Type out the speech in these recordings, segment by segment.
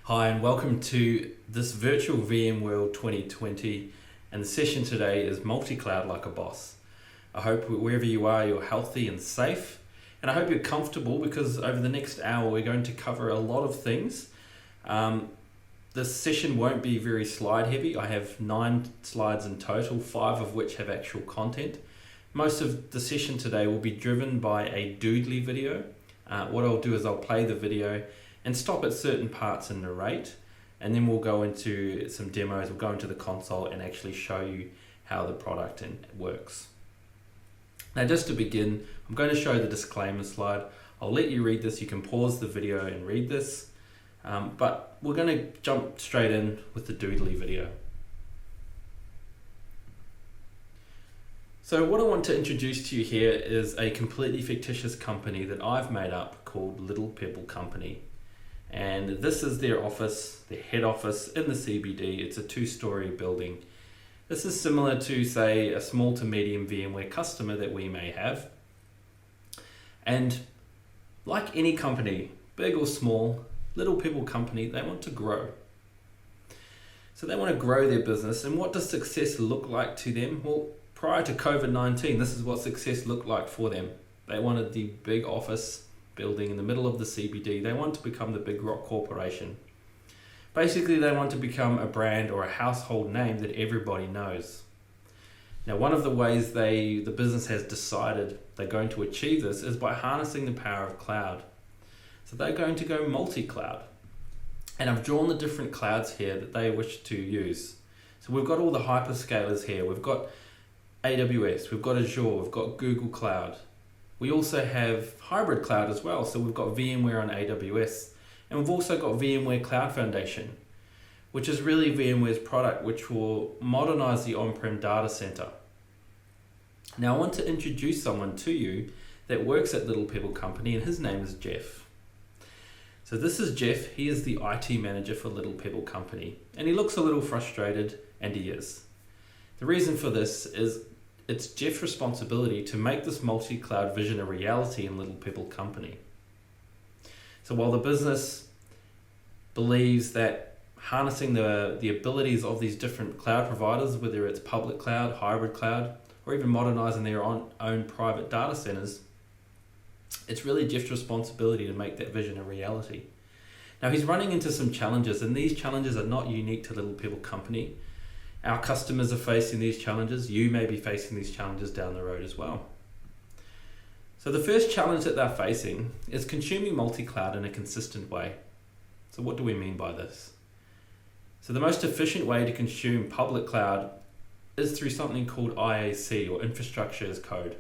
Hi and welcome to this virtual VMworld 2020, and the session today is multi-cloud like a boss. I hope wherever you are you're healthy and safe, and I hope you're comfortable because over the next hour we're going to cover a lot of things. This session won't be very slide heavy. I have 9 slides in total, 5 of which have actual content. Most of the session today will be driven by a doodly video. What I'll do is I'll play the video and stop at certain parts and narrate, and then we'll go into some demos. We'll go into the console and actually show you how the product works. Now, just to begin, I'm going to show the disclaimer slide. I'll let you read this. You can pause the video and read this, but we're going to jump straight in with the doodly video. So what I want to introduce to you here is a completely fictitious company that I've made up called Little Pebble Company. And this is their office, their head office in the CBD. It's a 2-story building. This is similar to, say, a small to medium VMware customer that we may have. And like any company, big or small, Little Pebble Company, they want to grow. So they want to grow their business. And what does success look like to them? Well, prior to COVID-19, this is what success looked like for them. They wanted the big office building in the middle of the CBD. They want to become the big rock corporation. Basically, they want to become a brand or a household name that everybody knows. Now, one of the ways the business has decided they're going to achieve this is by harnessing the power of cloud. So they're going to go multi-cloud. And I've drawn the different clouds here that they wish to use. So we've got all the hyperscalers here. We've got AWS, we've got Azure, we've got Google Cloud. We also have hybrid cloud as well. So we've got VMware on AWS, and we've also got VMware Cloud Foundation, which is really VMware's product, which will modernize the on-prem data center. Now I want to introduce someone to you that works at Little Pebble Company, and his name is Jeff. So this is Jeff. He is the IT manager for Little Pebble Company, and he looks a little frustrated, and he is. The reason for this is it's Jeff's responsibility to make this multi-cloud vision a reality in Little Pebble Company. So while the business believes that harnessing the abilities of these different cloud providers, whether it's public cloud, hybrid cloud, or even modernizing their own private data centers, it's really Jeff's responsibility to make that vision a reality. Now he's running into some challenges, and these challenges are not unique to Little Pebble Company. Our customers are facing these challenges. You may be facing these challenges down the road as well. So the first challenge that they're facing is consuming multi-cloud in a consistent way. So what do we mean by this? So the most efficient way to consume public cloud is through something called IAC, or infrastructure as code.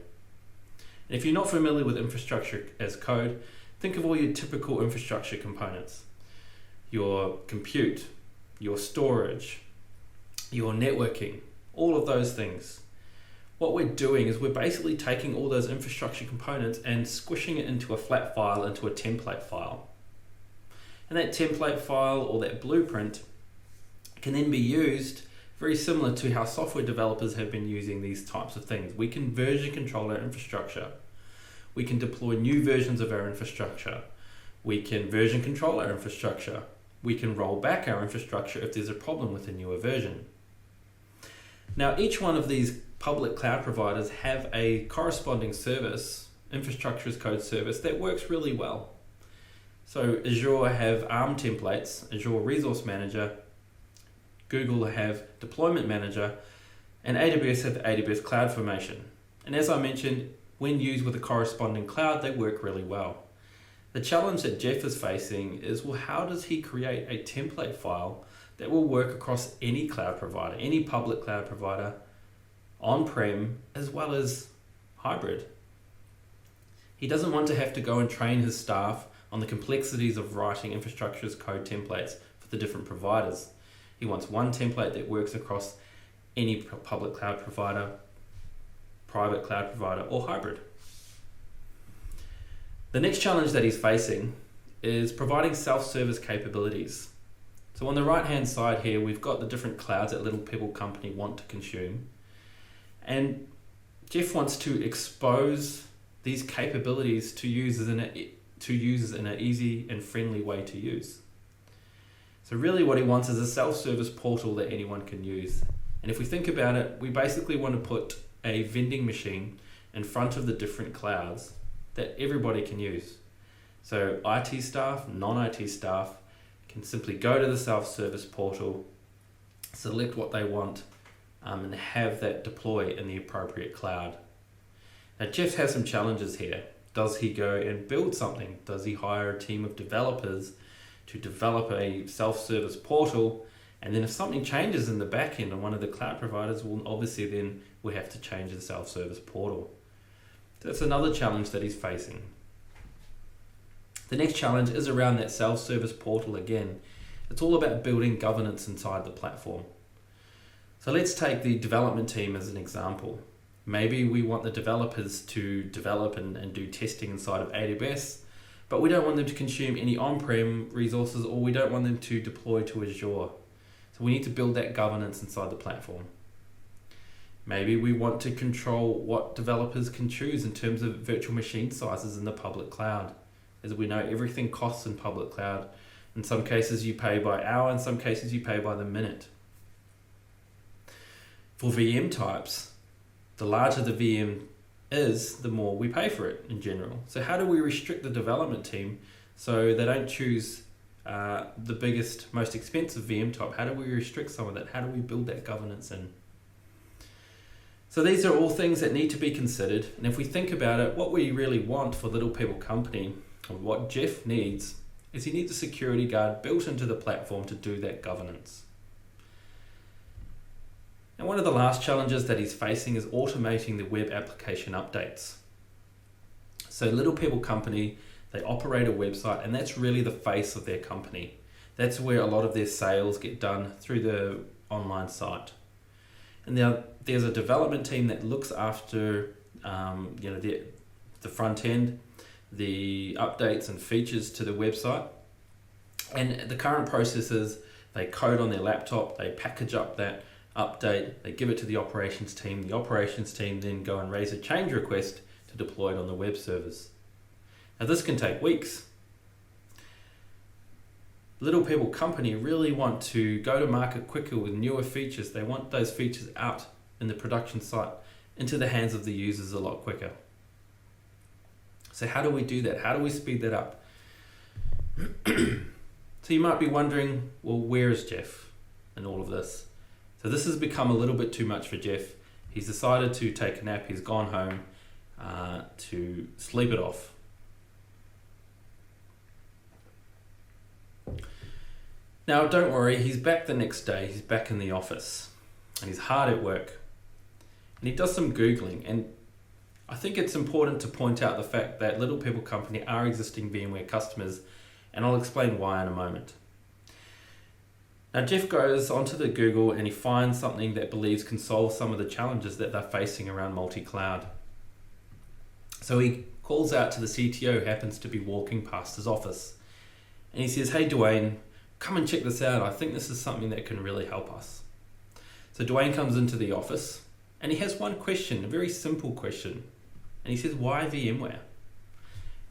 And if you're not familiar with infrastructure as code, think of all your typical infrastructure components. Your compute, your storage, your networking, all of those things. What we're doing is we're basically taking all those infrastructure components and squishing it into a flat file, into a template file. And that template file or that blueprint can then be used very similar to how software developers have been using these types of things. We can version control our infrastructure. We can deploy new versions of our infrastructure. We can version control our infrastructure. We can roll back our infrastructure if there's a problem with a newer version. Now, each one of these public cloud providers have a corresponding service, infrastructure as code service, that works really well. So Azure have ARM templates, Azure Resource Manager, Google have Deployment Manager, and AWS have AWS Cloud Formation. And as I mentioned, when used with a corresponding cloud, they work really well. The challenge that Jeff is facing is, well, how does he create a template file that will work across any cloud provider, any public cloud provider, on-prem as well as hybrid? He doesn't want to have to go and train his staff on the complexities of writing infrastructure as code templates for the different providers. He wants one template that works across any public cloud provider, private cloud provider, or hybrid. The next challenge that he's facing is providing self-service capabilities. So on the right-hand side here, we've got the different clouds that Little Pebble Company want to consume. And Jeff wants to expose these capabilities to users in an easy and friendly way to use. So really what he wants is a self-service portal that anyone can use. And if we think about it, we basically want to put a vending machine in front of the different clouds that everybody can use. So IT staff, non-IT staff can simply go to the self-service portal, select what they want, and have that deploy in the appropriate cloud. Now Jeff has some challenges here. Does he go and build something? Does he hire a team of developers to develop a self-service portal? And then if something changes in the back end on one of the cloud providers, well, obviously then we have to change the self-service portal. That's another challenge that he's facing. The next challenge is around that self-service portal again. It's all about building governance inside the platform. So let's take the development team as an example. Maybe we want the developers to develop and do testing inside of AWS, but we don't want them to consume any on-prem resources, or we don't want them to deploy to Azure. So we need to build that governance inside the platform. Maybe we want to control what developers can choose in terms of virtual machine sizes in the public cloud. As we know, everything costs in public cloud. In some cases you pay by hour, in some cases you pay by the minute. For VM types, the larger the VM is, the more we pay for it in general. So how do we restrict the development team so they don't choose the biggest, most expensive VM type? How do we restrict some of that? How do we build that governance in? So these are all things that need to be considered. And if we think about it, what we really want for Little Pebble Company, or what Jeff needs, is he needs a security guard built into the platform to do that governance. And one of the last challenges that he's facing is automating the web application updates. So Little Pebble Company, they operate a website, and that's really the face of their company. That's where a lot of their sales get done, through the online site. And now there's a development team that looks after the front end, the updates and features to the website. And the current process is they code on their laptop, they package up that update, they give it to the operations team. The operations team then go and raise a change request to deploy it on the web servers. Now this can take weeks. Little Pebble Company really want to go to market quicker with newer features. They want those features out in the production site into the hands of the users a lot quicker. So how do we do that? How do we speed that up? So you might be wondering, well, where is Jeff in all of this? So this has become a little bit too much for Jeff. He's decided to take a nap. He's gone home to sleep it off. Now, don't worry, he's back the next day. He's back in the office and he's hard at work. And he does some Googling. And I think it's important to point out the fact that Little Pebble Company are existing VMware customers, and I'll explain why in a moment. Now, Jeff goes onto the Google and he finds something that believes can solve some of the challenges that they're facing around multi-cloud. So he calls out to the CTO, who happens to be walking past his office. And he says, "Hey, Dwayne, come and check this out. I think this is something that can really help us." So Dwayne comes into the office and he has one question, a very simple question. And he says, "Why VMware?"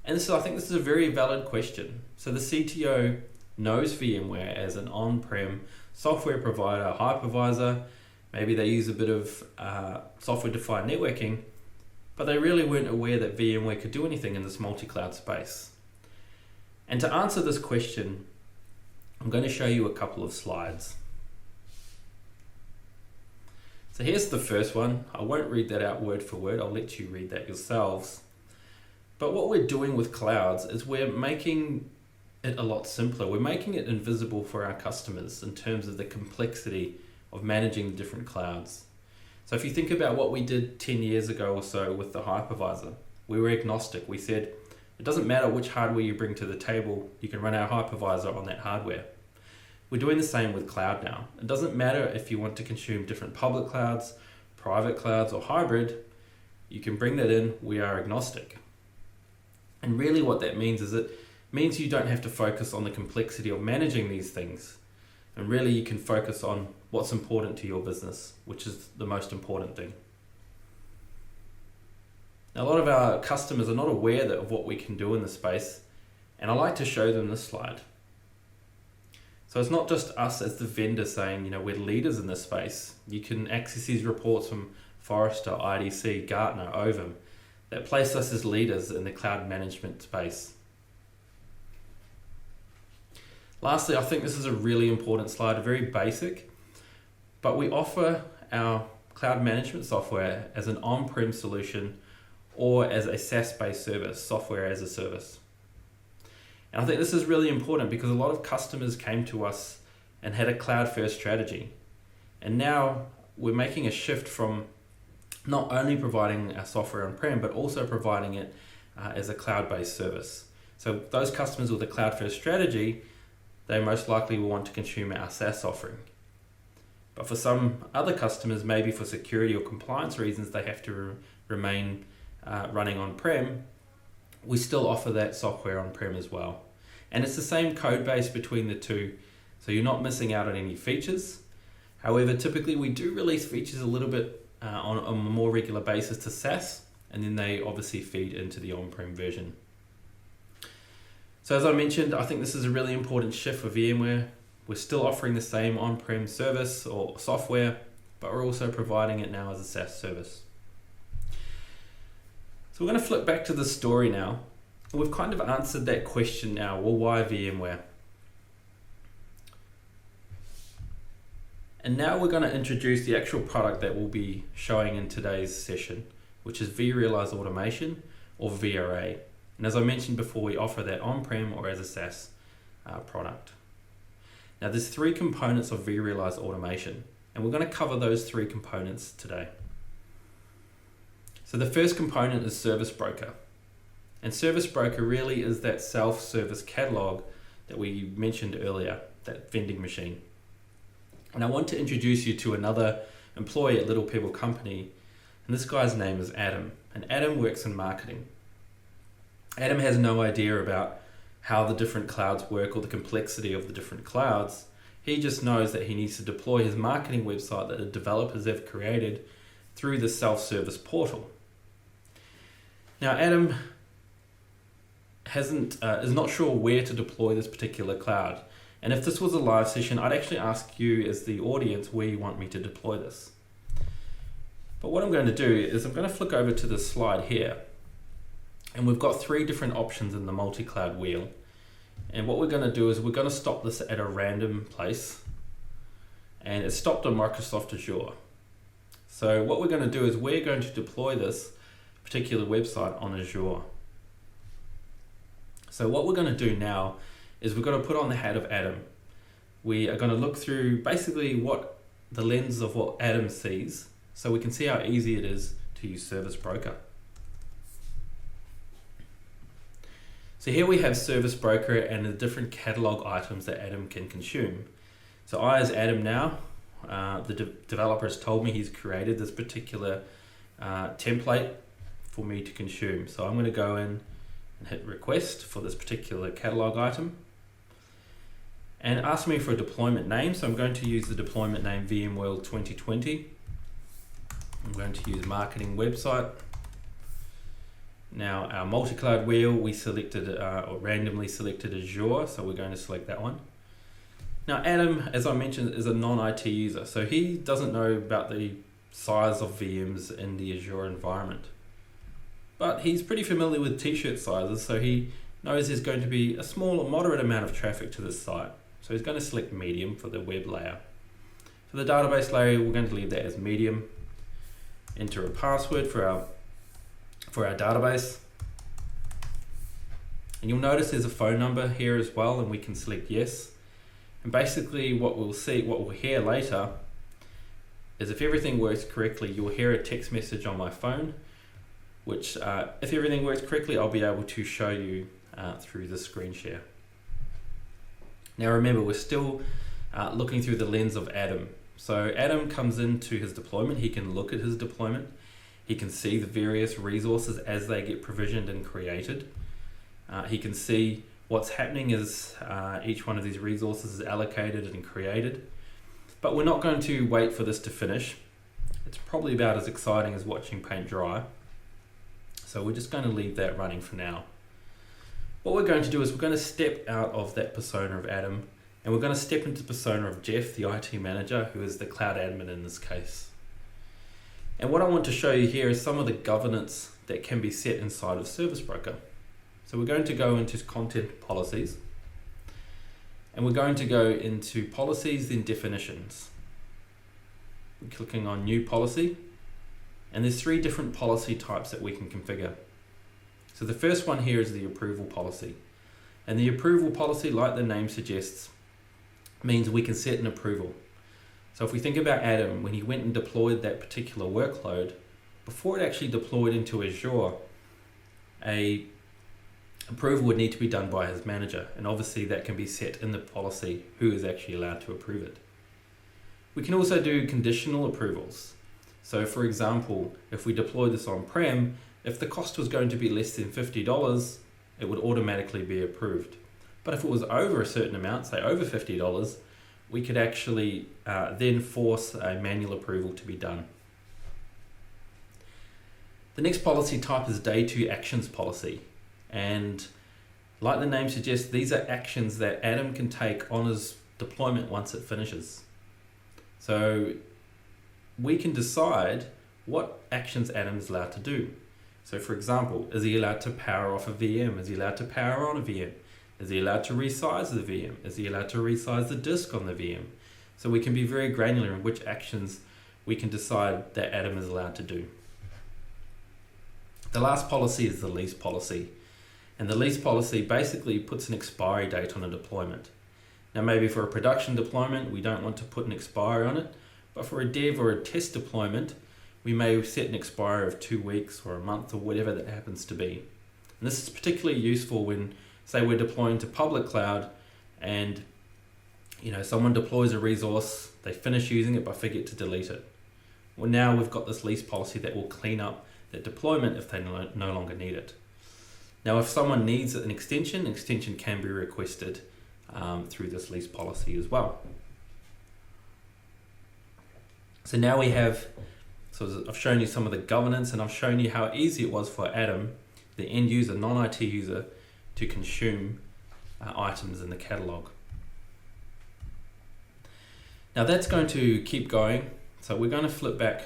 And so I think this is a very valid question. So the CTO knows VMware as an on-prem software provider, hypervisor. Maybe they use a bit of software-defined networking, but they really weren't aware that VMware could do anything in this multi-cloud space. And to answer this question, I'm going to show you a couple of slides. So here's the first one. I won't read that out word for word. I'll let you read that yourselves. But what we're doing with clouds is we're making it a lot simpler. We're making it invisible for our customers in terms of the complexity of managing the different clouds. So if you think about what we did 10 years ago or so with the hypervisor, we were agnostic. We said, it doesn't matter which hardware you bring to the table, you can run our hypervisor on that hardware. We're doing the same with cloud now. It doesn't matter if you want to consume different public clouds, private clouds, or hybrid, you can bring that in. We are agnostic. And really what that means is it means you don't have to focus on the complexity of managing these things. And really you can focus on what's important to your business, which is the most important thing. Now, a lot of our customers are not aware of what we can do in this space, and I like to show them this slide. So it's not just us as the vendor saying, we're leaders in this space. You can access these reports from Forrester, IDC, Gartner, Ovum, that place us as leaders in the cloud management space. Lastly, I think this is a really important slide, very basic, but we offer our cloud management software as an on-prem solution or as a SaaS-based service, software as a service. And I think this is really important because a lot of customers came to us and had a cloud-first strategy. And now we're making a shift from not only providing our software on-prem, but also providing it as a cloud-based service. So those customers with a cloud-first strategy, they most likely will want to consume our SaaS offering. But for some other customers, maybe for security or compliance reasons, they have to remain running on-prem. We still offer that software on-prem as well. And it's the same code base between the two, so you're not missing out on any features. However, typically we do release features a little bit on a more regular basis to SaaS, and then they obviously feed into the on-prem version. So as I mentioned, I think this is a really important shift for VMware. We're still offering the same on-prem service or software, but we're also providing it now as a SaaS service. So we're going to flip back to the story now. We've kind of answered that question now. Well, why VMware? And now we're going to introduce the actual product that we'll be showing in today's session, which is vRealize Automation, or VRA. And as I mentioned before, we offer that on-prem or as a SaaS product. Now there's three components of vRealize Automation, and we're going to cover those three components today. So the first component is Service Broker. And Service Broker really is that self-service catalog that we mentioned earlier, that vending machine. And I want to introduce you to another employee at Little Pebble Company, and this guy's name is Adam. And Adam works in marketing. Adam has no idea about how the different clouds work or the complexity of the different clouds. He just knows that he needs to deploy his marketing website that the developers have created through the self-service portal. Now, Adam is not sure where to deploy this particular cloud. And if this was a live session, I'd actually ask you as the audience where you want me to deploy this. But what I'm going to do is I'm going to flick over to this slide here. And we've got three different options in the multi-cloud wheel. And what we're going to do is we're going to stop this at a random place. And it's stopped on Microsoft Azure. So what we're going to do is we're going to deploy this particular website on Azure. So what we're going to do now is we're going to put on the hat of Adam. We are going to look through basically what the lens of what Adam sees, so we can see how easy it is to use Service Broker. So here we have Service Broker and the different catalog items that Adam can consume. So I, as Adam now, the developer has told me he's created this particular template for me to consume. So I'm going to go in and hit request for this particular catalog item and ask me for a deployment name. So I'm going to use the deployment name VMworld 2020. I'm going to use marketing website. Now our multi-cloud wheel, we selected or randomly selected Azure, so we're going to select that one. Now Adam, as I mentioned, is a non-IT user, so he doesn't know about the size of VMs in the Azure environment. But he's pretty familiar with t-shirt sizes, so he knows there's going to be a small or moderate amount of traffic to this site. So he's going to select medium for the web layer. For the database layer, we're going to leave that as medium. Enter a password for our database. And you'll notice there's a phone number here as well, and we can select yes. And basically what we'll hear later is if everything works correctly, you'll hear a text message on my phone, which if everything works correctly, I'll be able to show you through the screen share. Now remember, we're still looking through the lens of Adam. So Adam comes into his deployment, he can look at his deployment, he can see the various resources as they get provisioned and created. He can see what's happening as each one of these resources is allocated and created. But we're not going to wait for this to finish. It's probably about as exciting as watching paint dry. So we're just going to leave that running for now. What we're going to do is we're going to step out of that persona of Adam And we're going to step into the persona of Jeff, the IT manager, who is the cloud admin in this case. And what I want to show you here is some of the governance that can be set inside of Service Broker. So we're going to go into content policies, and we're going to go into policies, then definitions. We're clicking on new policy, and there's 3 different policy types that we can configure. So the first one here is the approval policy. And the approval policy, like the name suggests, means we can set an approval. So if we think about Adam, when he went and deployed that particular workload, before it actually deployed into Azure, a approval would need to be done by his manager, and obviously that can be set in the policy who is actually allowed to approve it. We can also do conditional approvals. So for example, if we deploy this on-prem, if the cost was going to be less than $50, it would automatically be approved. But if it was over a certain amount, say over $50, we could actually then force a manual approval to be done. The next policy type is Day 2 Actions policy. And like the name suggests, these are actions that Adam can take on his deployment once it finishes. So we can decide what actions Adam is allowed to do. So for example, is he allowed to power off a VM? Is he allowed to power on a VM? Is he allowed to resize the VM? Is he allowed to resize the disk on the VM? So we can be very granular in which actions we can decide that Adam is allowed to do. The last policy is the lease policy. And the lease policy basically puts an expiry date on a deployment. Now maybe for a production deployment, we don't want to put an expiry on it, but for a dev or a test deployment, we may set an expiry of 2 weeks or a month or whatever that happens to be. And this is particularly useful when, say, we're deploying to public cloud and someone deploys a resource, they finish using it but forget to delete it. Well, now we've got this lease policy that will clean up that deployment if they no longer need it. Now, if someone needs an extension can be requested through this lease policy as well. So now we have, so I've shown you some of the governance, and I've shown you how easy it was for Adam, the end user, non-IT user, to consume items in the catalog. Now that's going to keep going. So we're going to flip back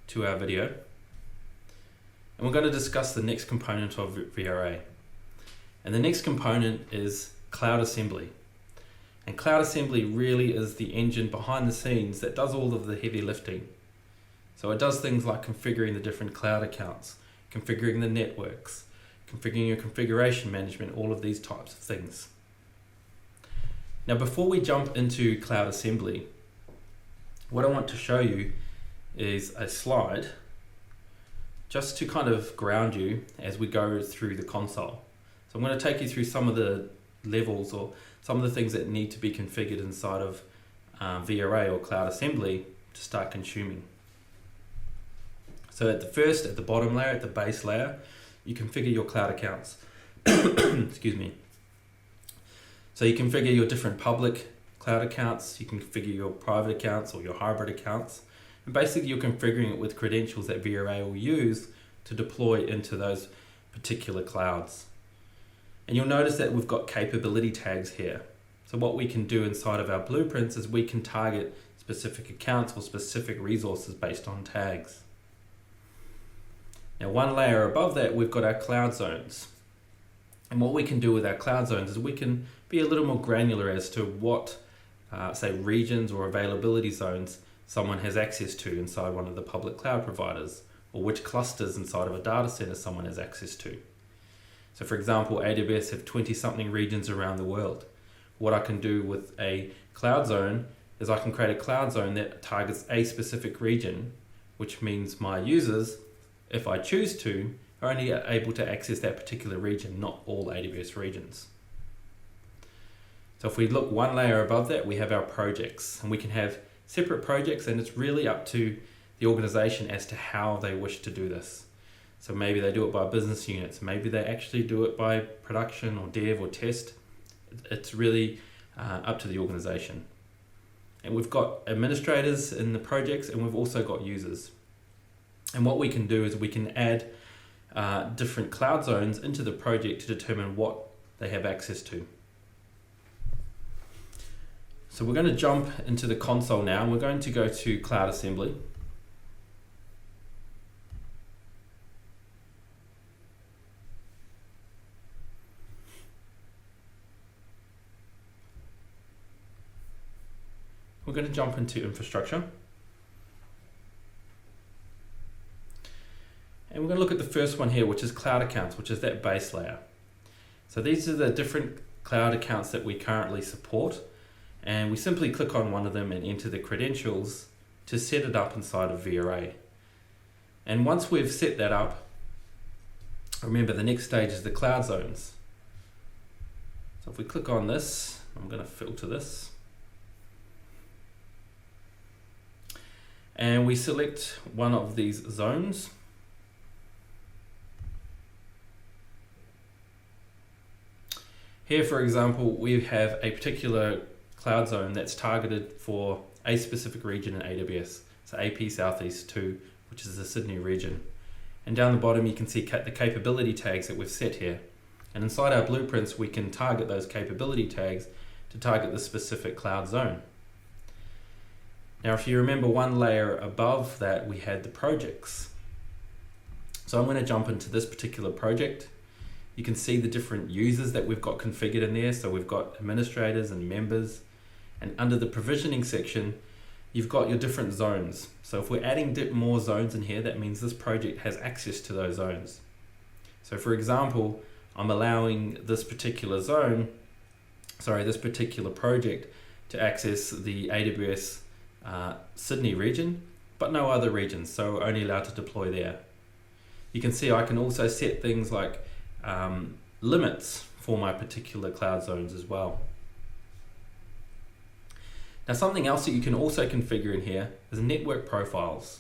to our video, and we're going to discuss the next component of VRA. And the next component is Cloud Assembly. And Cloud Assembly really is the engine behind the scenes that does all of the heavy lifting. So it does things like configuring the different cloud accounts, configuring the networks, configuring your configuration management, all of these types of things. Now before we jump into Cloud Assembly, what I want to show you is a slide just to kind of ground you as we go through the console. So I'm going to take you through some of the levels or some of the things that need to be configured inside of VRA or Cloud Assembly to start consuming. So at the bottom layer, at the base layer, you configure your cloud accounts. Excuse me. So you configure your different public cloud accounts, you can configure your private accounts or your hybrid accounts. And basically you're configuring it with credentials that VRA will use to deploy into those particular clouds. And you'll notice that we've got capability tags here. So what we can do inside of our blueprints is we can target specific accounts or specific resources based on tags. Now one layer above that, we've got our cloud zones. And what we can do with our cloud zones is we can be a little more granular as to what, say, regions or availability zones someone has access to inside one of the public cloud providers, or which clusters inside of a data center someone has access to. So for example, AWS have 20-something regions around the world. What I can do with a cloud zone is I can create a cloud zone that targets a specific region, which means my users, if I choose to, are only able to access that particular region, not all AWS regions. So if we look one layer above that, we have our projects, and we can have separate projects, and it's really up to the organization as to how they wish to do this. So maybe they do it by business units, maybe they actually do it by production or dev or test. It's really up to the organization. And we've got administrators in the projects, and we've also got users. And what we can do is we can add different cloud zones into the project to determine what they have access to. So we're going to jump into the console now, and we're going to go to Cloud Assembly. We're going to jump into infrastructure. And we're going to look at the first one here, which is cloud accounts, which is that base layer. So these are the different cloud accounts that we currently support. And we simply click on one of them and enter the credentials to set it up inside of VRA. And once we've set that up, remember the next stage is the cloud zones. So if we click on this, I'm going to filter this. And we select one of these zones. Here, for example, we have a particular cloud zone that's targeted for a specific region in AWS. So AP Southeast 2, which is the Sydney region. And down the bottom, you can see the capability tags that we've set here. And inside our blueprints, we can target those capability tags to target the specific cloud zone. Now, if you remember one layer above that, we had the projects. So I'm going to jump into this particular project. You can see the different users that we've got configured in there. So we've got administrators and members. And under the provisioning section, you've got your different zones. So if we're adding more zones in here, that means this project has access to those zones. So for example, I'm allowing this particular this particular project to access the AWS Sydney region, but no other regions, so only allowed to deploy there. You can see I can also set things like limits for my particular cloud zones as well. Now, something else that you can also configure in here is network profiles.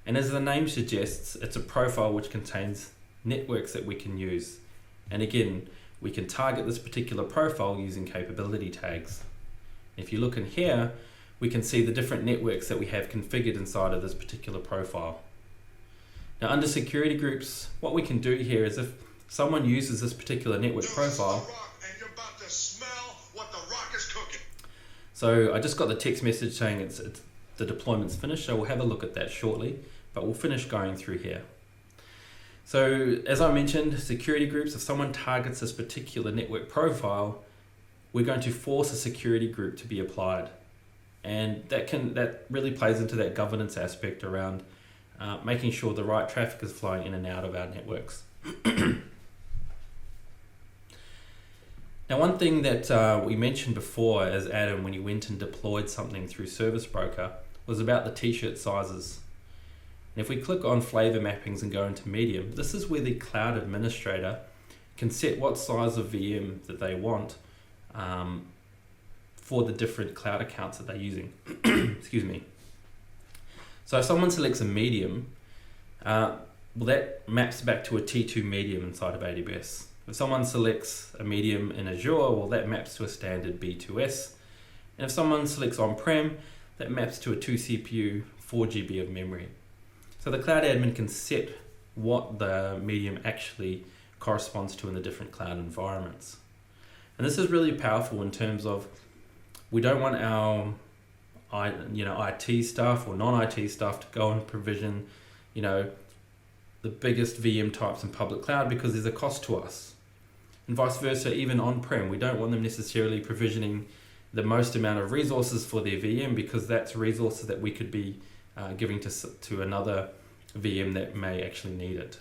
And as the name suggests, it's a profile which contains networks that we can use. And again, we can target this particular profile using capability tags. If you look in here, we can see the different networks that we have configured inside of this particular profile. Now, under security groups, what we can do here is if someone uses this particular network profile, so I just got the text message saying it's the deployment's finished, so we'll have a look at that shortly, but we'll finish going through here. So as I mentioned, security groups, if someone targets this particular network profile, we're going to force a security group to be applied. And that really plays into that governance aspect around making sure the right traffic is flowing in and out of our networks. Now, one thing that we mentioned before as Adam, when you went and deployed something through Service Broker, was about the t-shirt sizes. And if we click on flavor mappings and go into medium, this is where the cloud administrator can set what size of VM that they want for the different cloud accounts that they're using. Excuse me. So if someone selects a medium, that maps back to a T2 medium inside of AWS. If someone selects a medium in Azure, well, that maps to a standard B2S. And if someone selects on-prem, that maps to a 2 CPU, 4 GB of memory. So the cloud admin can set what the medium actually corresponds to in the different cloud environments. And this is really powerful in terms of we don't want our IT staff or non-IT staff to go and provision the biggest VM types in public cloud because there's a cost to us. And vice versa, even on-prem, we don't want them necessarily provisioning the most amount of resources for their VM because that's resources that we could be giving to another VM that may actually need it.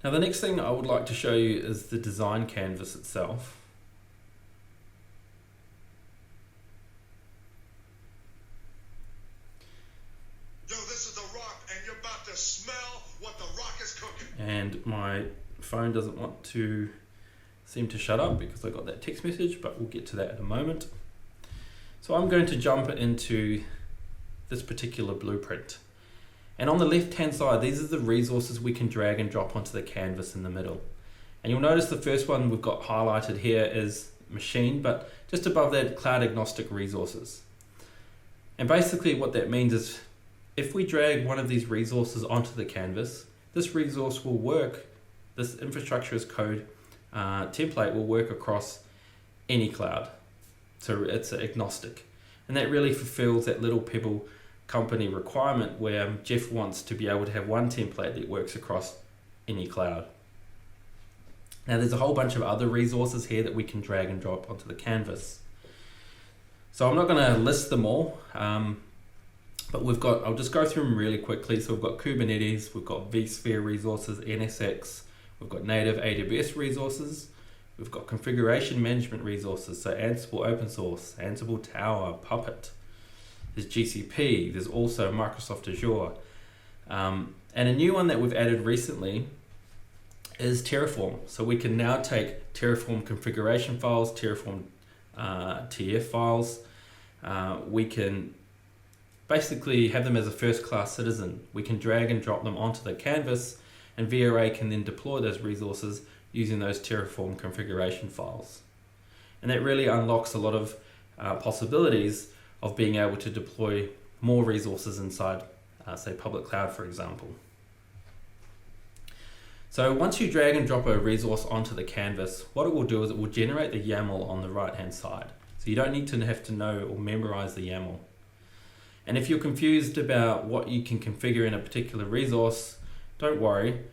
Now, the next thing I would like to show you is the design canvas itself. Yo, this is The Rock, and you're about to smell what The Rock is cooking. And my phone doesn't want to seem to shut up because I got that text message, but we'll get to that in a moment. So I'm going to jump into this particular blueprint. And on the left-hand side, these are the resources we can drag and drop onto the canvas in the middle. And you'll notice the first one we've got highlighted here is machine, but just above that, cloud agnostic resources. And basically what that means is if we drag one of these resources onto the canvas, this resource will work this infrastructure as code template will work across any cloud. So it's agnostic. And that really fulfills that Little Pebble company requirement where Jeff wants to be able to have one template that works across any cloud. Now there's a whole bunch of other resources here that we can drag and drop onto the canvas. So I'm not going to list them all, but I'll just go through them really quickly. So we've got Kubernetes, we've got vSphere resources, NSX, we've got native AWS resources, we've got configuration management resources, so Ansible open source, Ansible Tower, Puppet, there's GCP, there's also Microsoft Azure. And a new one that we've added recently is Terraform. So we can now take Terraform configuration files, Terraform TF files. We can basically have them as a first-class citizen. We can drag and drop them onto the canvas, and VRA can then deploy those resources using those Terraform configuration files. And that really unlocks a lot of possibilities of being able to deploy more resources inside, say, public cloud, for example. So once you drag and drop a resource onto the canvas, what it will do is it will generate the YAML on the right-hand side. So you don't need to have to know or memorize the YAML. And if you're confused about what you can configure in a particular resource, don't worry.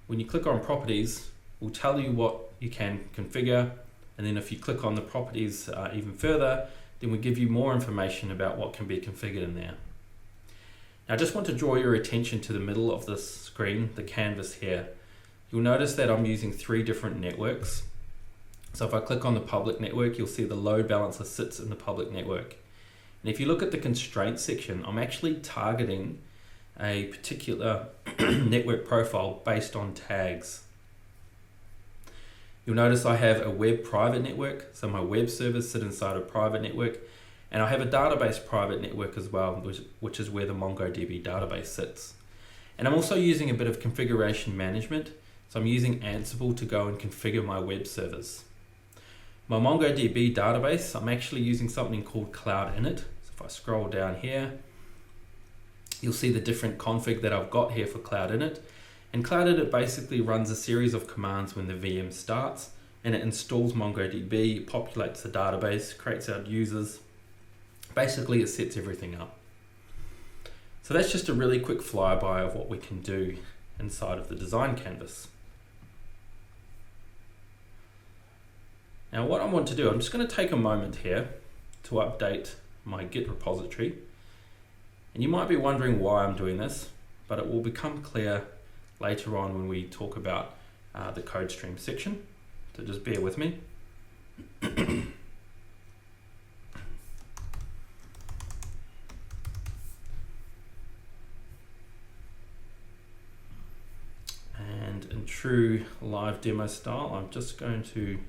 When you click on properties, we'll tell you what you can configure. And then if you click on the properties even further, then we give you more information about what can be configured in there. Now I just want to draw your attention to the middle of this screen, the canvas here. You'll notice that I'm using 3 different networks. So if I click on the public network, you'll see the load balancer sits in the public network. And if you look at the constraints section, I'm actually targeting a particular network profile based on tags. You'll notice I have a web private network, so my web servers sit inside a private network, and I have a database private network as well, which is where the MongoDB database sits. And I'm also using a bit of configuration management, so I'm using Ansible to go and configure my web servers. My MongoDB database, I'm actually using something called Cloud Init. So if I scroll down here, you'll see the different config that I've got here for Cloud Init. And Cloud Init basically runs a series of commands when the VM starts, and it installs MongoDB, populates the database, creates out users. Basically, it sets everything up. So that's just a really quick flyby of what we can do inside of the design canvas. Now what I want to do, I'm just going to take a moment here to update my Git repository. And you might be wondering why I'm doing this, but it will become clear later on when we talk about the Codestream section. So just bear with me. And in true live demo style, I'm just going to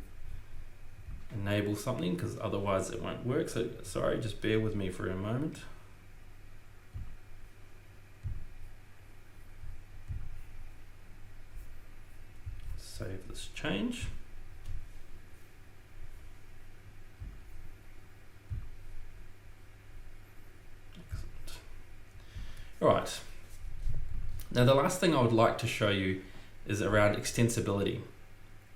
enable something because otherwise it won't work. So sorry, just bear with me for a moment. Save this change. Excellent. All right. Now the last thing I would like to show you is around extensibility.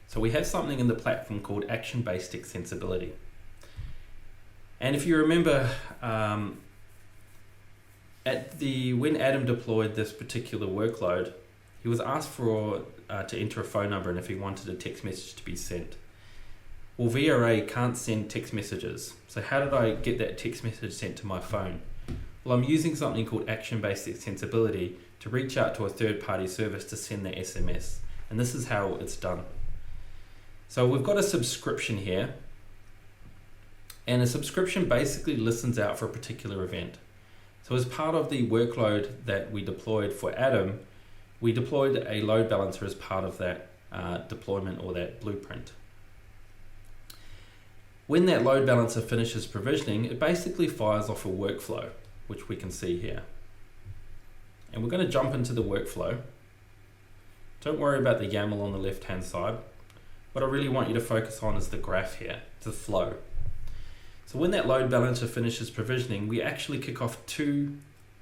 So we have something in the platform called Action-Based extensibility. And if you remember, when Adam deployed this particular workload, he was asked to enter a phone number and if he wanted a text message to be sent. Well, VRA can't send text messages. So how did I get that text message sent to my phone? Well, I'm using something called Action-Based extensibility to reach out to a third-party service to send the SMS. And this is how it's done. So we've got a subscription here, and a subscription basically listens out for a particular event. So as part of the workload that we deployed for Adam, we deployed a load balancer as part of that deployment or that blueprint. When that load balancer finishes provisioning, it basically fires off a workflow, which we can see here. And we're going to jump into the workflow. Don't worry about the YAML on the left-hand side. What I really want you to focus on is the graph here, the flow. So when that load balancer finishes provisioning, we actually kick off 2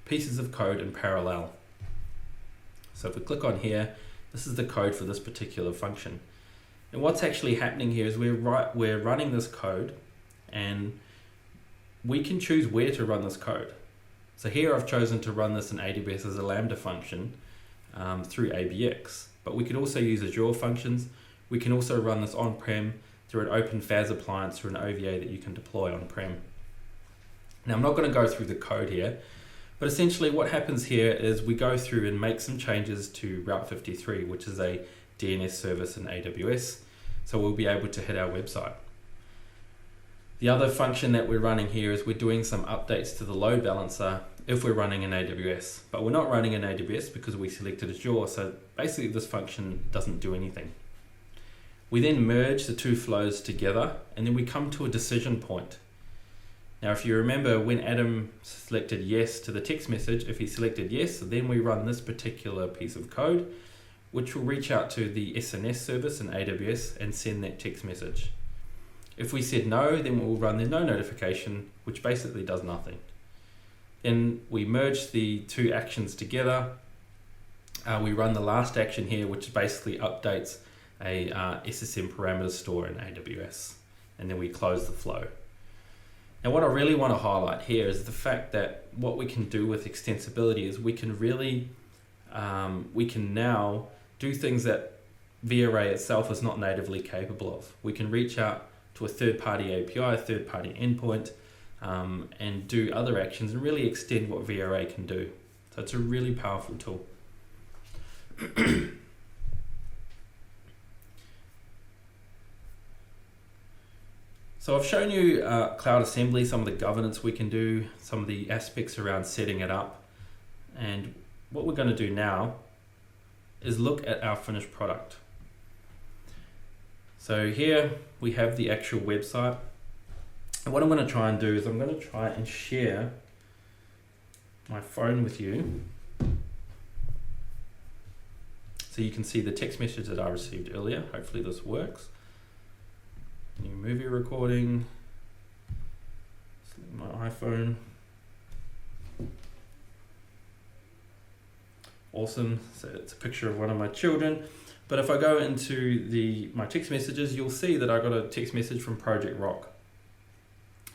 pieces of code in parallel. So if we click on here, This is the code for this particular function. And what's actually happening here is we're running this code, and we can choose where to run this code. So here I've chosen to run this in AWS as a Lambda function through ABX, but we could also use Azure functions. We can also run this on-prem through an open FAS appliance through an OVA that you can deploy on-prem. Now I'm not going to go through the code here, but essentially what happens here is we go through and make some changes to Route 53, which is a DNS service in AWS, so we'll be able to hit our website. The other function that we're running here is we're doing some updates to the load balancer if we're running in AWS, but we're not running in AWS because we selected Azure, so basically this function doesn't do anything. We then merge the two flows together, and then we come to a decision point. Now, if you remember when Adam selected yes to the text message, if he selected yes, then we run this particular piece of code, which will reach out to the SNS service in AWS and send that text message. If we said no, then we'll run the no notification, which basically does nothing. Then we merge the two actions together. We run the last action here, which basically updates a SSM parameter store in AWS, and then we close the flow. Now what I really want to highlight here is the fact that what we can do with extensibility is we can really, we can now do things that vArray itself is not natively capable of. We can reach out to a third-party API, a third-party endpoint, and do other actions and really extend what vArray can do. So it's a really powerful tool. So I've shown you Cloud Assembly, some of the governance we can do, some of the aspects around setting it up. And what we're going to do now is look at our finished product. So here we have the actual website. And what I'm going to try and do is I'm going to try and share my phone with you, so you can see the text message that I received earlier. Hopefully this works. New movie recording. Select my iPhone. Awesome. So it's a picture of one of my children. But if I go into my text messages, you'll see that I got a text message from Project Rock.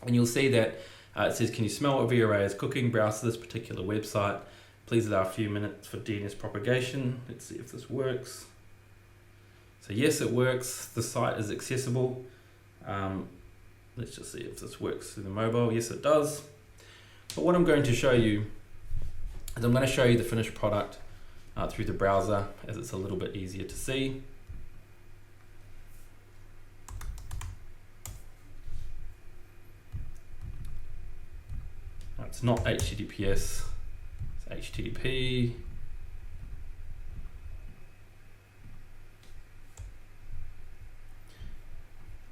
And you'll see that it says, can you smell what vArray is cooking? Browse to this particular website. Please allow a few minutes for DNS propagation. Let's see if this works. So yes, it works. The site is accessible. Let's just see if this works through the mobile. Yes, it does. But what I'm going to show you is I'm going to show you the finished product through the browser, as it's a little bit easier to see. It's not HTTPS, it's HTTP.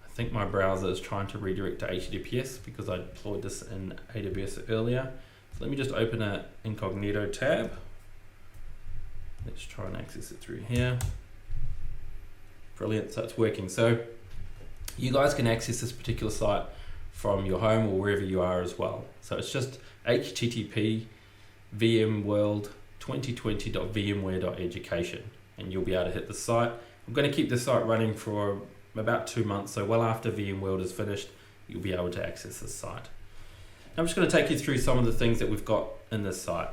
I think my browser is trying to redirect to HTTPS because I deployed this in AWS earlier. So let me just open an incognito tab. Let's try and access it through here. Brilliant, so it's working. So you guys can access this particular site from your home or wherever you are as well. So it's just http vmworld 2020.vmware.education, and you'll be able to hit the site. I'm going to keep the site running for about 2 months, so well after VMworld is finished, you'll be able to access this site. Now I'm just going to take you through some of the things that we've got in this site.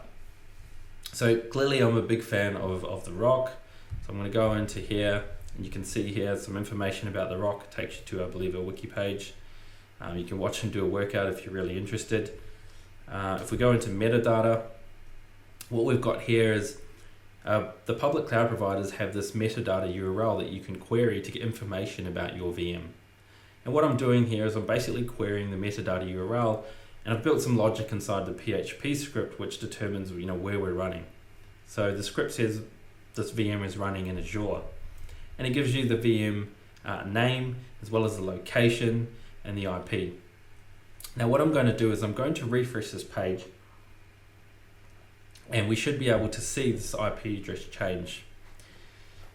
So clearly I'm a big fan of the rock, so I'm going to go into here, and you can see here some information about the rock. It takes you to, I believe, a wiki page. You can watch and do a workout if you're really interested. If we go into metadata, what we've got here is the public cloud providers have this metadata URL that you can query to get information about your VM. And what I'm doing here is I'm basically querying the metadata URL, and I've built some logic inside the PHP script which determines where we're running. So the script says this VM is running in Azure, and it gives you the VM name as well as the location and the IP. Now what I'm going to do is I'm going to refresh this page, and we should be able to see this IP address change.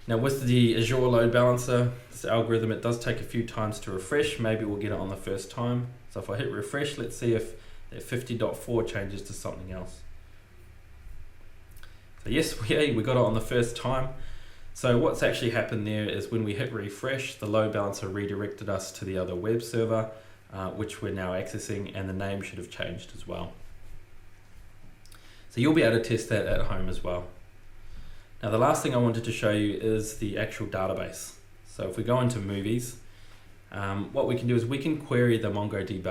Now with the Azure load balancer, this algorithm, it does take a few times to refresh. Maybe we'll get it on the first time. So if I hit refresh, let's see if that 50.4 changes to something else. So yes, we got it on the first time. So what's actually happened there is when we hit refresh, the load balancer redirected us to the other web server, which we're now accessing, and the name should have changed as well. So you'll be able to test that at home as well. Now the last thing I wanted to show you is the actual database. So if we go into movies, what we can do is we can query the MongoDB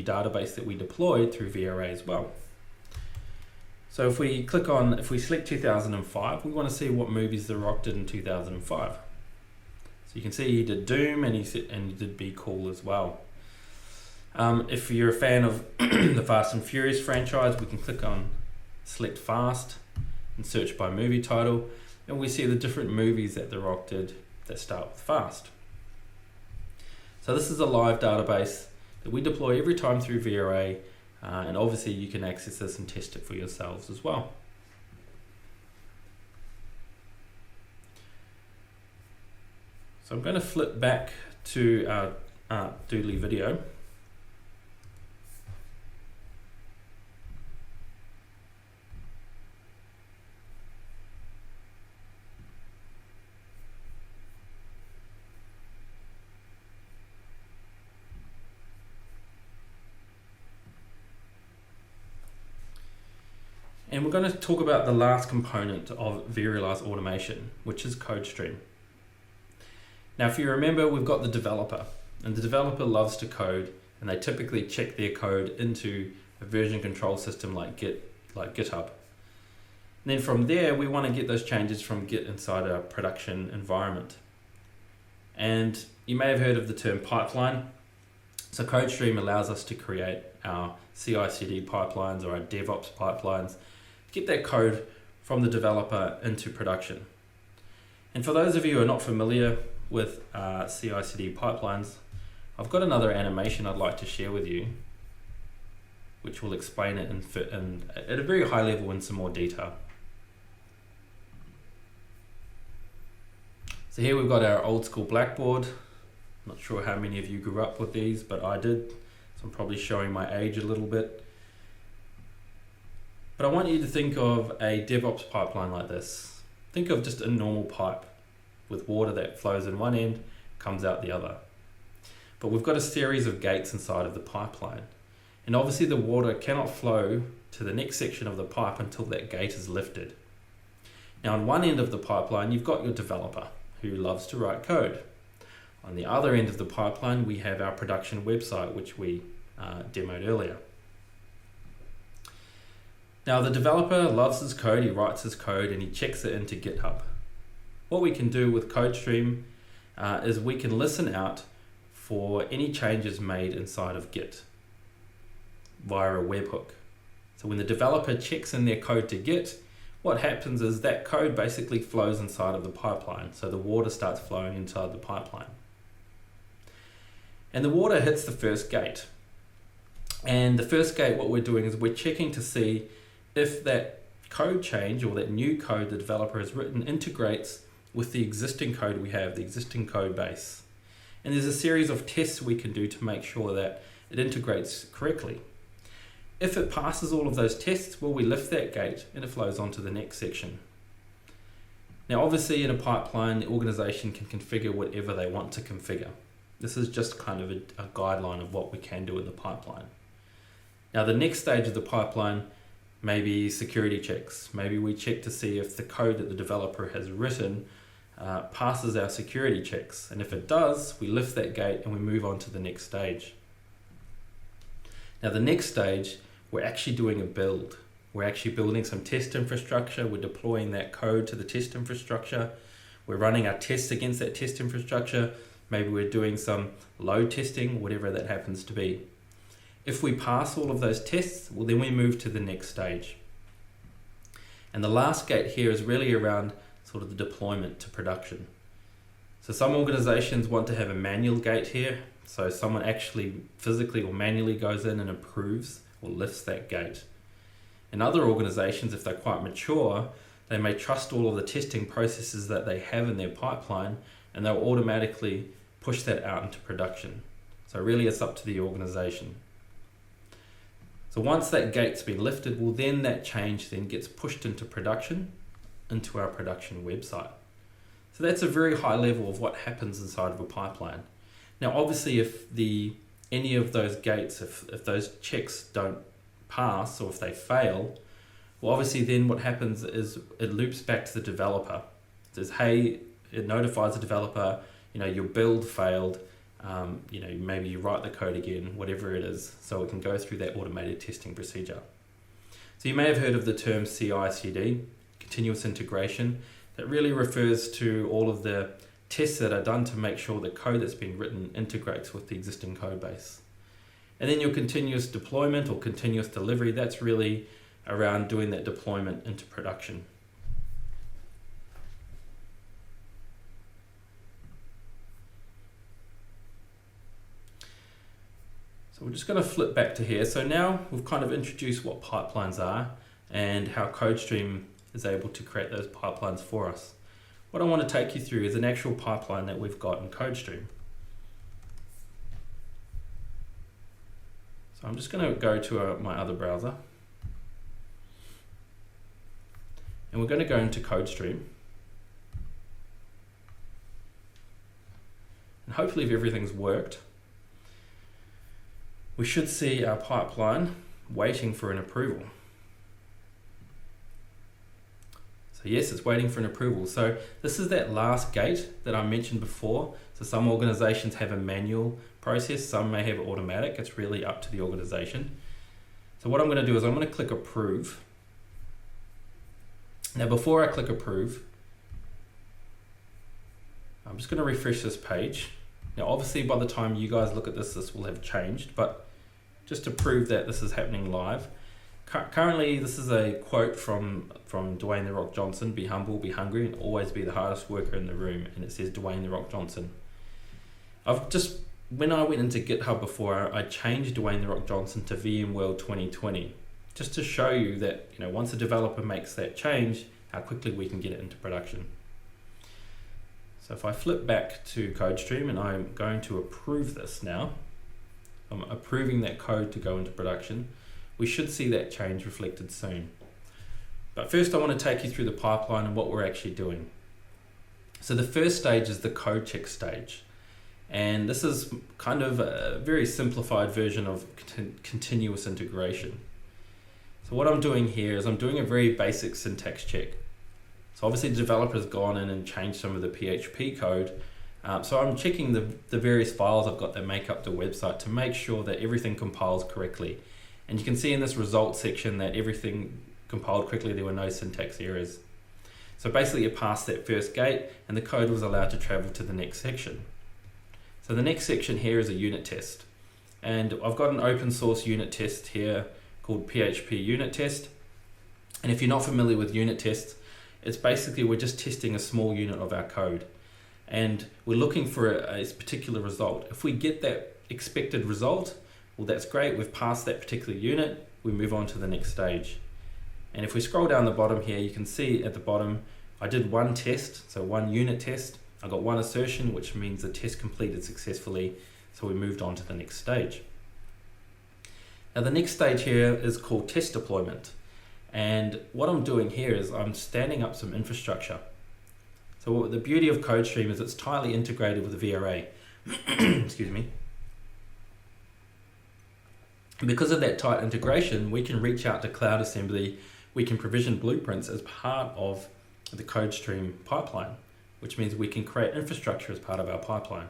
database that we deployed through vArray as well. So if we select 2005, we want to see what movies The Rock did in 2005. So you can see he did Doom and he did Be Cool as well. If you're a fan of the Fast and Furious franchise, we can click on select Fast and search by movie title, and we see the different movies that The Rock did that start with Fast. So this is a live database that we deploy every time through vArray, and obviously you can access this and test it for yourselves as well. So I'm going to flip back to our Doodly video. And we're going to talk about the last component of Verialize automation, which is Codestream. Now, if you remember, we've got the developer, and the developer loves to code, and they typically check their code into a version control system like GitHub. And then from there, we want to get those changes from Git inside our production environment. And you may have heard of the term pipeline. So Codestream allows us to create our CI/CD pipelines or our DevOps pipelines, get that code from the developer into production. And for those of you who are not familiar with CI/CD pipelines, I've got another animation I'd like to share with you, which will explain it at a very high level in some more detail. So here we've got our old school blackboard. Not sure how many of you grew up with these, but I did. So I'm probably showing my age a little bit. But I want you to think of a DevOps pipeline like this. Think of just a normal pipe with water that flows in one end, comes out the other. But we've got a series of gates inside of the pipeline. And obviously the water cannot flow to the next section of the pipe until that gate is lifted. Now on one end of the pipeline, you've got your developer who loves to write code. On the other end of the pipeline, we have our production website, which we demoed earlier. Now the developer loves his code, he writes his code and he checks it into GitHub. What we can do with Codestream is we can listen out for any changes made inside of Git via a webhook. So when the developer checks in their code to Git, what happens is that code basically flows inside of the pipeline. So the water starts flowing inside the pipeline. And the water hits the first gate. And the first gate, what we're doing is we're checking to see if that code change or that new code the developer has written integrates with the existing code we have, the existing code base. And there's a series of tests we can do to make sure that it integrates correctly. If it passes all of those tests, well, we lift that gate and it flows on to the next section. Now, obviously in a pipeline, the organization can configure whatever they want to configure. This is just kind of a guideline of what we can do in the pipeline. Now, the next stage of the pipeline may be security checks. Maybe we check to see if the code that the developer has written passes our security checks. And if it does, we lift that gate and we move on to the next stage. Now, the next stage, we're actually doing a build. We're actually building some test infrastructure. We're deploying that code to the test infrastructure. We're running our tests against that test infrastructure. Maybe we're doing some load testing, whatever that happens to be. If we pass all of those tests, well, then we move to the next stage. And the last gate here is really around sort of the deployment to production. So some organizations want to have a manual gate here. So someone actually physically or manually goes in and approves or lifts that gate. In other organizations, if they're quite mature, they may trust all of the testing processes that they have in their pipeline and they'll automatically push that out into production. So really it's up to the organization. So once that gate's been lifted, then that change then gets pushed into production, into our production website. So that's a very high level of what happens inside of a pipeline. Now obviously if any of those gates, if those checks don't pass or if they fail, well obviously then what happens is it loops back to the developer. It says, hey, it notifies the developer, your build failed, maybe you write the code again, whatever it is, so it can go through that automated testing procedure. So you may have heard of the term CI/CD, continuous integration. That really refers to all of the tests that are done to make sure the code that's been written integrates with the existing code base. And then your continuous deployment or continuous delivery, that's really around doing that deployment into production. So we're just going to flip back to here. So now we've kind of introduced what pipelines are and how Codestream is able to create those pipelines for us. What I want to take you through is an actual pipeline that we've got in Codestream. So I'm just going to go to my other browser. And we're going to go into Codestream. And hopefully if everything's worked, we should see our pipeline waiting for an approval. So yes, it's waiting for an approval. So this is that last gate that I mentioned before. So some organizations have a manual process, some may have automatic. It's really up to the organization. So what I'm going to do is I'm going to click approve. Now before I click approve, I'm just going to refresh this page. Now obviously by the time you guys look at this, this will have changed, but just to prove that this is happening live, currently this is a quote from Dwayne "The Rock" Johnson: "Be humble, be hungry, and always be the hardest worker in the room." And it says Dwayne "The Rock" Johnson. When I went into GitHub before, I changed Dwayne "The Rock" Johnson to vmware 2020, just to show you that once a developer makes that change, how quickly we can get it into production. So if I flip back to Codestream and I'm going to approve this now, I'm approving that code to go into production, we should see that change reflected soon. But first I want to take you through the pipeline and what we're actually doing. So the first stage is the code check stage. And this is kind of a very simplified version of continuous integration. So what I'm doing here is I'm doing a very basic syntax check. So obviously the developer's gone in and changed some of the PHP code. So I'm checking the various files I've got that make up the website to make sure that everything compiles correctly. And you can see in this results section that everything compiled correctly, there were no syntax errors. So basically it passed that first gate and the code was allowed to travel to the next section. So the next section here is a unit test. And I've got an open source unit test here called PHP unit test. And if you're not familiar with unit tests, it's basically we're just testing a small unit of our code. And we're looking for a particular result. If we get that expected result, well that's great, we've passed that particular unit, we move on to the next stage. And if we scroll down the bottom here, you can see at the bottom, I did one test, so one unit test. I got one assertion, which means the test completed successfully, so we moved on to the next stage. Now the next stage here is called test deployment. And what I'm doing here is I'm standing up some infrastructure. So the beauty of Codestream is it's tightly integrated with the VRA. Excuse me. And because of that tight integration, we can reach out to Cloud Assembly, we can provision blueprints as part of the Codestream pipeline, which means we can create infrastructure as part of our pipeline.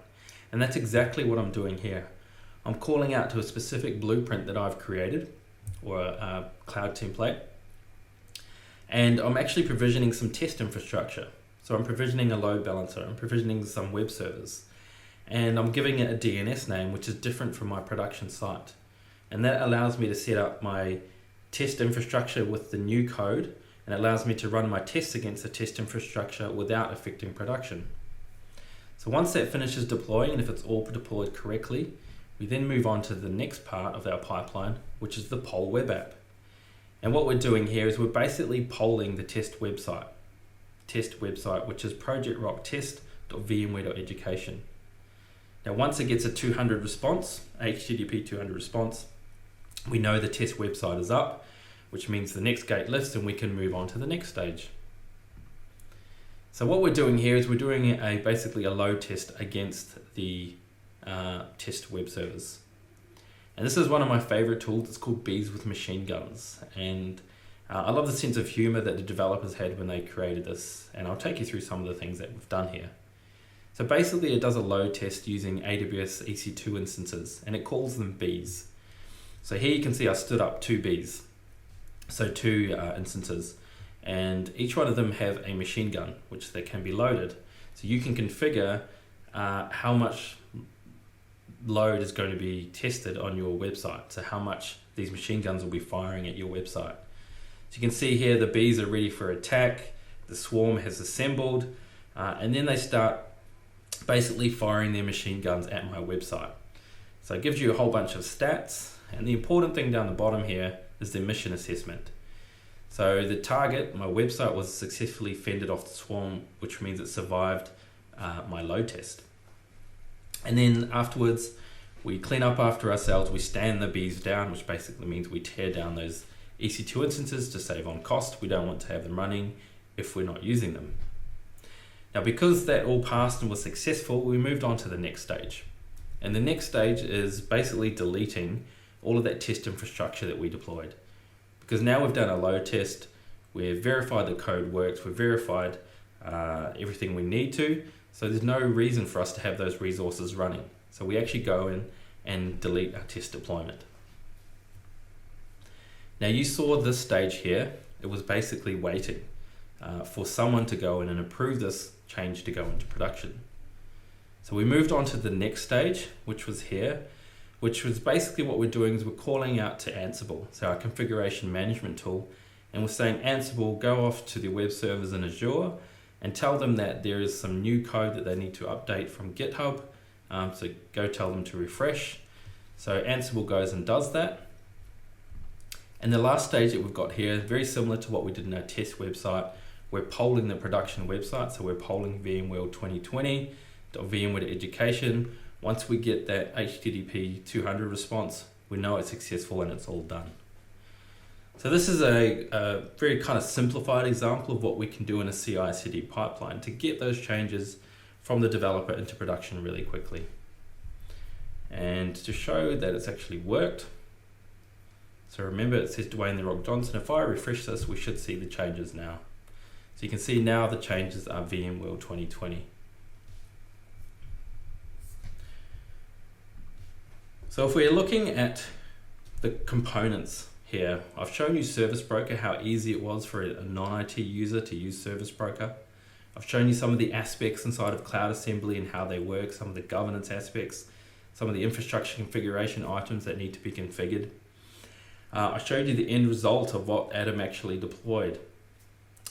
And that's exactly what I'm doing here. I'm calling out to a specific blueprint that I've created, or a cloud template, and I'm actually provisioning some test infrastructure. So I'm provisioning a load balancer, I'm provisioning some web servers, and I'm giving it a DNS name, which is different from my production site. And that allows me to set up my test infrastructure with the new code, and allows me to run my tests against the test infrastructure without affecting production. So once that finishes deploying, and if it's all deployed correctly, we then move on to the next part of our pipeline, which is the poll web app. And what we're doing here is we're basically polling the test website, which is project.rocktest.vmware.education. Now once it gets a 200 response, HTTP 200 response, we know the test website is up, which means the next gate lifts and we can move on to the next stage. So what we're doing here is we're doing basically a load test against the test web servers. And this is one of my favorite tools. It's called Bees with Machine Guns. And I love the sense of humor that the developers had when they created this. And I'll take you through some of the things that we've done here. So basically it does a load test using AWS EC2 instances, and it calls them bees. So here you can see I stood up two bees, so two instances, and each one of them have a machine gun, which they can be loaded. So you can configure how much load is going to be tested on your website, so how much these machine guns will be firing at your website. So you can see here the bees are ready for attack, the swarm has assembled, and then they start basically firing their machine guns at my website. So it gives you a whole bunch of stats, and the important thing down the bottom here is the mission assessment. So the target, my website, was successfully fended off the swarm, which means it survived my load test. And then afterwards, we clean up after ourselves, we stand the bees down, which basically means we tear down those EC2 instances to save on cost. We don't want to have them running if we're not using them. Now, because that all passed and was successful, we moved on to the next stage. And the next stage is basically deleting all of that test infrastructure that we deployed. Because now we've done a load test, we've verified the code works, we've verified everything we need to, so there's no reason for us to have those resources running. So we actually go in and delete our test deployment. Now you saw this stage here, it was basically waiting for someone to go in and approve this change to go into production. So we moved on to the next stage, which was here, which was basically what we're doing is we're calling out to Ansible, so our configuration management tool, and we're saying, Ansible, go off to the web servers in Azure and tell them that there is some new code that they need to update from GitHub. So go tell them to refresh. So Ansible goes and does that. And the last stage that we've got here, very similar to what we did in our test website, we're polling the production website. So we're polling VMware 2020, VMware to education. Once we get that HTTP 200 response, we know it's successful and it's all done. So this is a very kind of simplified example of what we can do in a CI/CD pipeline to get those changes from the developer into production really quickly. And to show that it's actually worked, so remember it says Dwayne The Rock Johnson. If I refresh this, we should see the changes now. So you can see now the changes are VMware 2020. So if we're looking at the components here, I've shown you Service Broker, how easy it was for a non-IT user to use Service Broker. I've shown you some of the aspects inside of Cloud Assembly and how they work, some of the governance aspects, some of the infrastructure configuration items that need to be configured. I showed you the end result of what Adam actually deployed.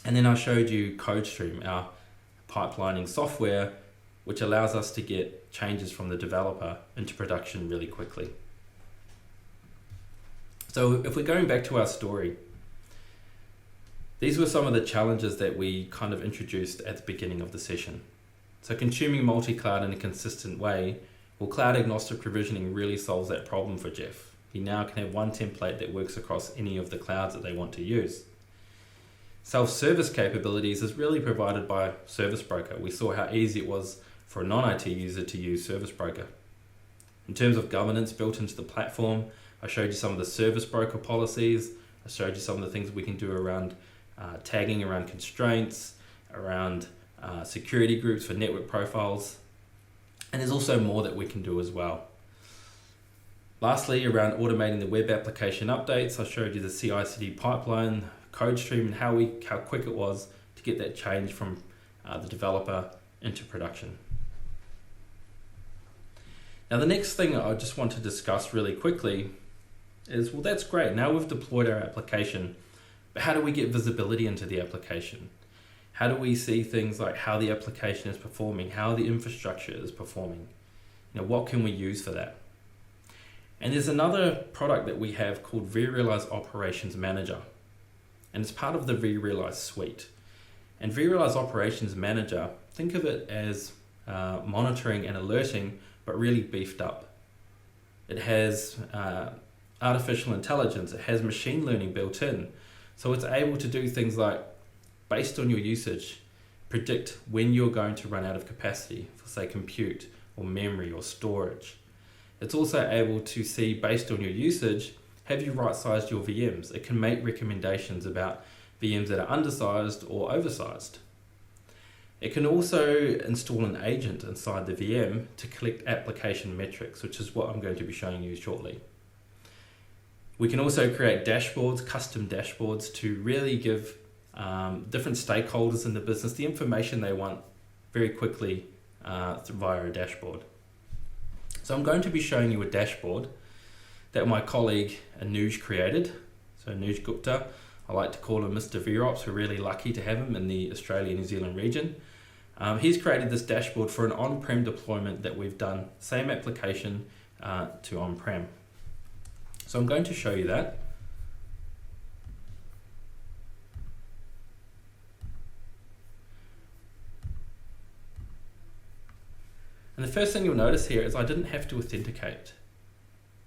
And then I showed you Codestream, our pipelining software, which allows us to get changes from the developer into production really quickly. So if we're going back to our story, these were some of the challenges that we kind of introduced at the beginning of the session. So consuming multi-cloud in a consistent way, well, cloud agnostic provisioning really solves that problem for Jeff. He now can have one template that works across any of the clouds that they want to use. Self-service capabilities is really provided by Service Broker. We saw how easy it was for a non-IT user to use Service Broker. In terms of governance built into the platform, I showed you some of the Service Broker policies. I showed you some of the things we can do around tagging, around constraints, around security groups for network profiles. And there's also more that we can do as well. Lastly, around automating the web application updates, I showed you the CI/CD pipeline, Codestream, and how quick it was to get that change from the developer into production. Now the next thing I just want to discuss really quickly is, well, that's great. Now we've deployed our application, but how do we get visibility into the application? How do we see things like how the application is performing, how the infrastructure is performing? What can we use for that? And there's another product that we have called vRealize Operations Manager, and it's part of the vRealize suite. And vRealize Operations Manager, think of it as monitoring and alerting, but really beefed up. It has artificial intelligence, it has machine learning built in. So it's able to do things like, based on your usage, predict when you're going to run out of capacity for, say, compute or memory or storage. It's also able to see, based on your usage, have you right-sized your VMs? It can make recommendations about VMs that are undersized or oversized. It can also install an agent inside the VM to collect application metrics, which is what I'm going to be showing you shortly. We can also create dashboards, custom dashboards, to really give different stakeholders in the business the information they want very quickly via a dashboard. So I'm going to be showing you a dashboard that my colleague Anuj created. So Anuj Gupta, I like to call him Mr. VROps. We're really lucky to have him in the Australia-New Zealand region. He's created this dashboard for an on-prem deployment that we've done, same application to on-prem. So I'm going to show you that. And the first thing you'll notice here is I didn't have to authenticate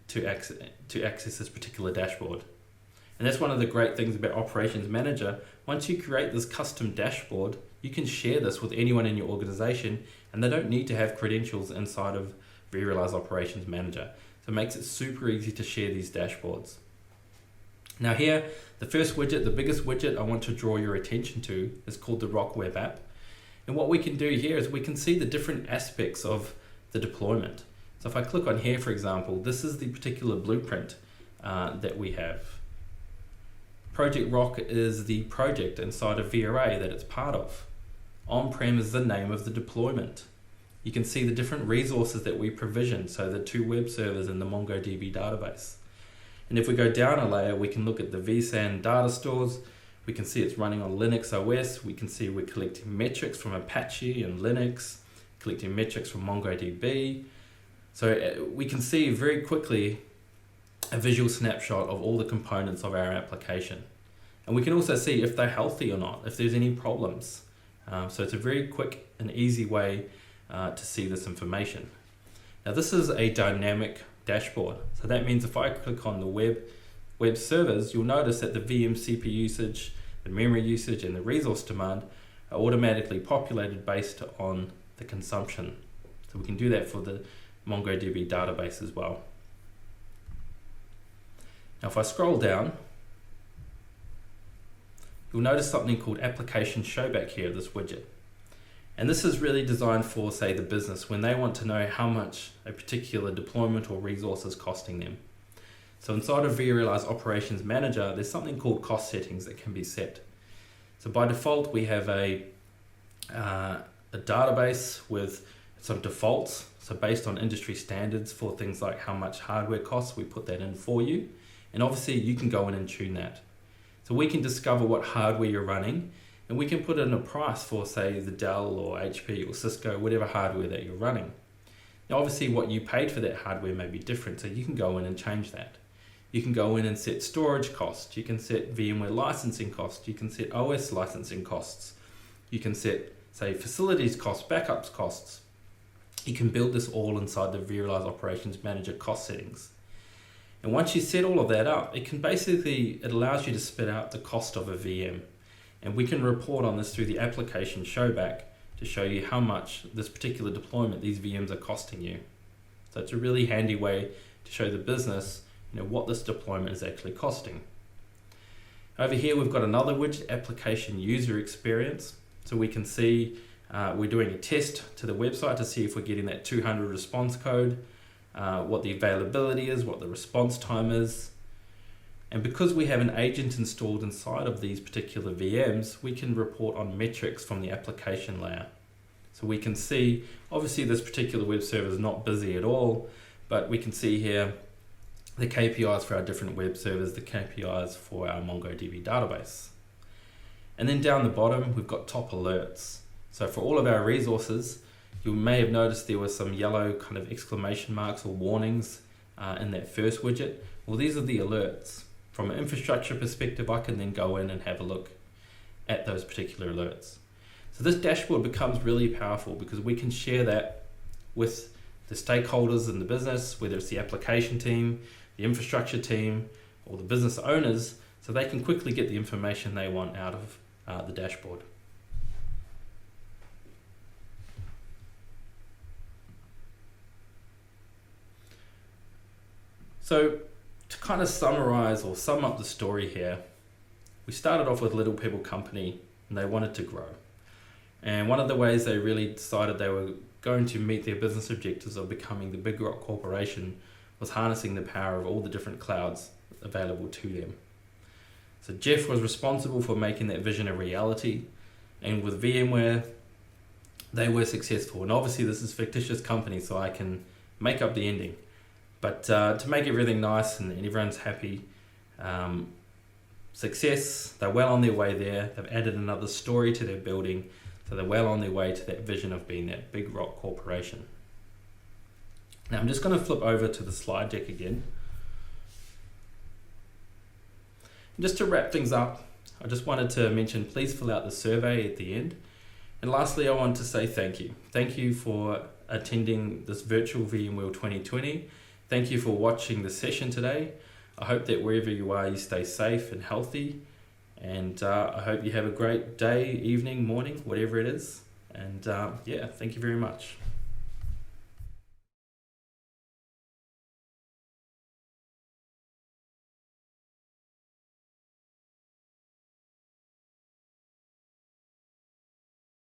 to access this particular dashboard. And that's one of the great things about Operations Manager. Once you create this custom dashboard, you can share this with anyone in your organization, and they don't need to have credentials inside of vRealize Operations Manager. So it makes it super easy to share these dashboards. Now here, the first widget, the biggest widget I want to draw your attention to, is called the Rock Web App. And what we can do here is we can see the different aspects of the deployment. So if I click on here, for example, this is the particular blueprint that we have. Project Rock is the project inside of VRA that it's part of. On-prem is the name of the deployment. You can see the different resources that we provision, so the 2 web servers and the MongoDB database. And if we go down a layer, we can look at the vSAN data stores. We can see it's running on Linux OS. We can see we're collecting metrics from Apache and Linux, collecting metrics from MongoDB. So we can see very quickly a visual snapshot of all the components of our application. And we can also see if they're healthy or not, if there's any problems. So it's a very quick and easy way to see this information. Now this is a dynamic dashboard. So that means if I click on the web servers, you'll notice that the VM CPU usage, the memory usage, and the resource demand are automatically populated based on the consumption. So we can do that for the MongoDB database as well. Now if I scroll down, you'll notice something called Application Showback here, this widget. And this is really designed for, say, the business when they want to know how much a particular deployment or resource is costing them. So inside of vRealize Operations Manager, there's something called cost settings that can be set. So by default, we have a database with some defaults. So based on industry standards for things like how much hardware costs, we put that in for you. And obviously you can go in and tune that. So we can discover what hardware you're running, and we can put in a price for, say, the Dell or HP or Cisco, whatever hardware that you're running. Now obviously what you paid for that hardware may be different, so you can go in and change that. You can go in and set storage costs, you can set VMware licensing costs, you can set OS licensing costs, you can set, say, facilities costs, backups costs. You can build this all inside the vRealize Operations Manager cost settings. And once you set all of that up, it allows you to spit out the cost of a VM. And we can report on this through the application showback to show you how much this particular deployment, these VMs are costing you. So it's a really handy way to show the business, what this deployment is actually costing. Over here, we've got another widget, Application User Experience. So we can see we're doing a test to the website to see if we're getting that 200 response code, what the availability is, what the response time is. And because we have an agent installed inside of these particular VMs, we can report on metrics from the application layer. So we can see, obviously this particular web server is not busy at all, but we can see here the KPIs for our different web servers, the KPIs for our MongoDB database. And then down the bottom, we've got top alerts. So for all of our resources, you may have noticed there were some yellow kind of exclamation marks or warnings in that first widget. Well, these are the alerts. From an infrastructure perspective, I can then go in and have a look at those particular alerts. So this dashboard becomes really powerful because we can share that with the stakeholders in the business, whether it's the application team, the infrastructure team, or the business owners, so they can quickly get the information they want out of the dashboard. So to kind of summarize or sum up the story here, we started off with Little Pebble Company and they wanted to grow. And one of the ways they really decided they were going to meet their business objectives of becoming the Big Rock Corporation was harnessing the power of all the different clouds available to them. So Jeff was responsible for making that vision a reality, and with VMware, they were successful. And obviously this is a fictitious company, so I can make up the ending. But to make everything nice and everyone's happy, success, they're well on their way there. They've added another story to their building, so they're well on their way to that vision of being that Big Rock Corporation. Now I'm just going to flip over to the slide deck again. Just to wrap things up, I just wanted to mention, please fill out the survey at the end. And lastly, I want to say thank you. Thank you for attending this virtual VMworld 2020. Thank you for watching the session today. I hope that wherever you are, you stay safe and healthy. And I hope you have a great day, evening, morning, whatever it is. And yeah, thank you very much.